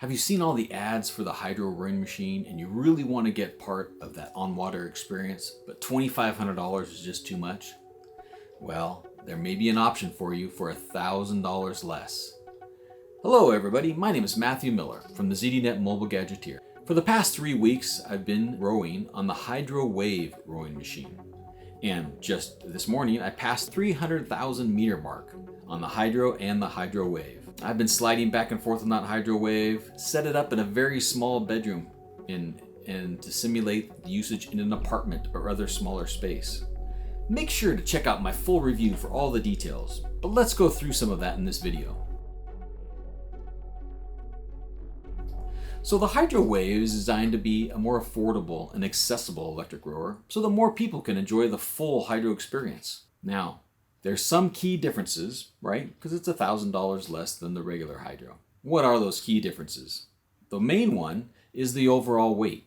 Have you seen all the ads for the Hydrow rowing machine and you really want to get part of that on-water experience, but $2,500 is just too much? Well, there may be an option for you for $1,000 less. Hello everybody, my name is Matthew Miller from the ZDNET Mobile Gadgeteer. For the past 3 weeks, I've been rowing on the Hydrow Wave rowing machine. And just this morning, I passed 300,000 meter mark on the Hydrow and the Hydrow Wave. I've been sliding back and forth on that Hydrow Wave, set it up in a very small bedroom and to simulate the usage in an apartment or other smaller space. Make sure to check out my full review for all the details, but let's go through some of that in this video. So the Hydrow Wave is designed to be a more affordable and accessible electric rower so that more people can enjoy the full hydro experience. Now, there's some key differences, right? Because it's $1,000 less than the regular Hydrow. What are those key differences? The main one is the overall weight.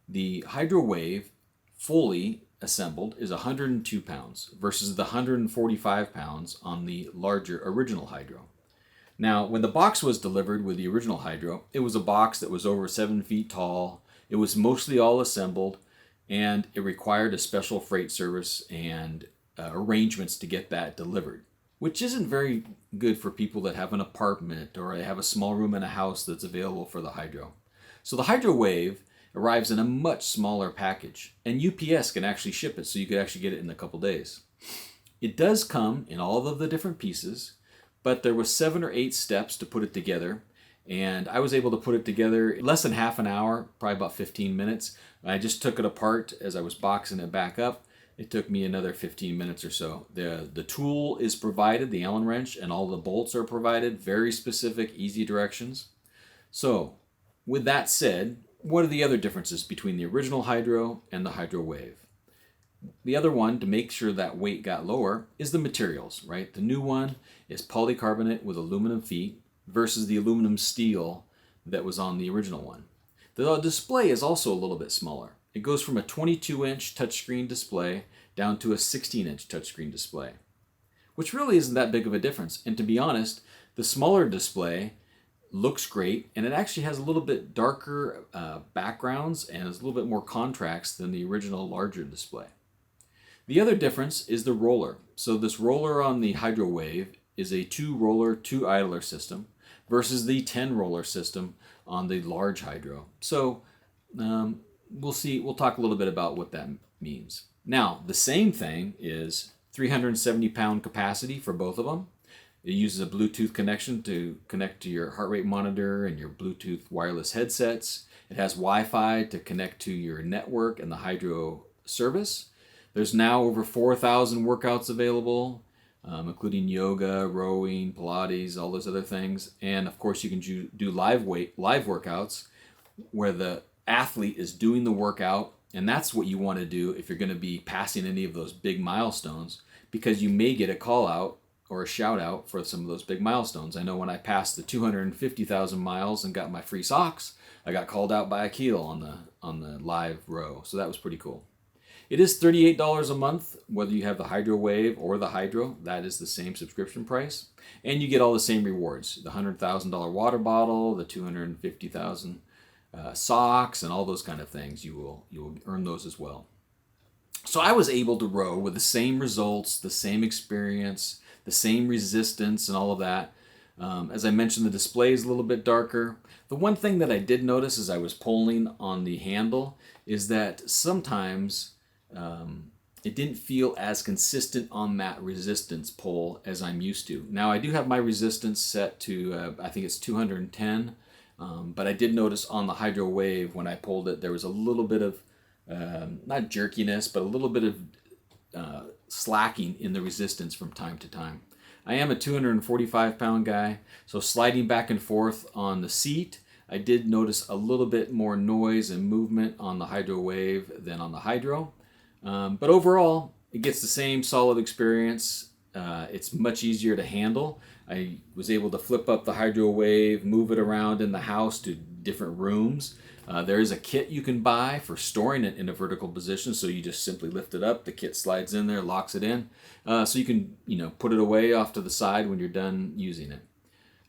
The Hydrow Wave, fully assembled, is 102 pounds versus the 145 pounds on the larger original Hydrow. Now, when the box was delivered with the original Hydrow, it was a box that was over 7 feet tall. It was mostly all assembled, and it required a special freight service and arrangements to get that delivered, which isn't very good for people that have an apartment or have a small room in a house that's available for the Hydrow. So the Hydrow Wave arrives in a much smaller package, and UPS can actually ship it, so you could actually get it in a couple days. It does come in all of the different pieces, but there was 7 or 8 steps to put it together, and I was able to put it together in less than half an hour, probably about 15 minutes. I just took it apart as I was boxing it back up. It took me another 15 minutes or so. The tool is provided, the Allen wrench, and all the bolts are provided. Very specific, easy directions. So, with that said, what are the other differences between the original Hydrow and the Hydrow Wave? The other one, to make sure that weight got lower, is the materials, right? The new one is polycarbonate with aluminum feet versus the aluminum steel that was on the original one. The display is also a little bit smaller. It goes from a 22-inch touchscreen display down to a 16-inch touchscreen display, which really isn't that big of a difference. And to be honest, the smaller display looks great, and it actually has a little bit darker backgrounds and is a little bit more contrast than the original larger display. The other difference is the roller. So this roller on the Hydrow Wave is a 2-roller, 2-idler system versus the 10-roller system on the large Hydrow. So we'll talk a little bit about what that means. Now, the same thing is 370-pound capacity for both of them. It uses a Bluetooth connection to connect to your heart rate monitor and your Bluetooth wireless headsets. It has Wi-Fi to connect to your network and the Hydrow service. There's now over 4,000 workouts available, including yoga, rowing, Pilates, all those other things. And of course, you can do live workouts where the athlete is doing the workout, and that's what you want to do if you're going to be passing any of those big milestones, because you may get a call out or a shout out for some of those big milestones. I know when I passed the 250,000 miles and got my free socks, I got called out by a keel on the live row, so that was pretty cool. It is $38 a month, whether you have the Hydrow Wave or the Hydrow. That is the same subscription price. And you get all the same rewards. The $100,000 water bottle, the 250,000 socks, and all those kind of things. You will earn those as well. So I was able to row with the same results, the same experience, the same resistance, and all of that. As I mentioned, the display is a little bit darker. The one thing that I did notice as I was pulling on the handle is that sometimes it didn't feel as consistent on that resistance pull as I'm used to. Now, I do have my resistance set to, I think it's 210, but I did notice on the Hydrow Wave when I pulled it, there was a little bit of, not jerkiness, but a little bit of slacking in the resistance from time to time. I am a 245-pound guy, so sliding back and forth on the seat, I did notice a little bit more noise and movement on the Hydrow Wave than on the Hydrow. But overall, it gets the same solid experience. It's much easier to handle. I was able to flip up the Hydrow Wave, move it around in the house to different rooms. There is a kit you can buy for storing it in a vertical position, so you just simply lift it up, the kit slides in there, locks it in, so you can put it away off to the side when you're done using it.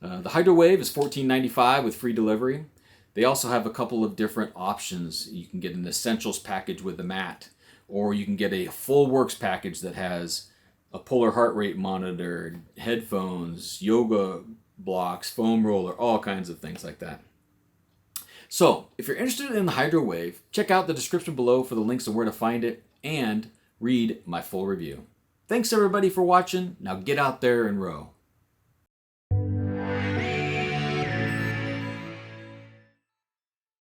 The Hydrow Wave is $14.95 with free delivery. They also have a couple of different options. You can get an Essentials package with the mat, or you can get a full works package that has a polar heart rate monitor, headphones, yoga blocks, foam roller, all kinds of things like that. So, if you're interested in the Hydrow Wave, check out the description below for the links on where to find it and read my full review. Thanks everybody for watching. Now get out there and row.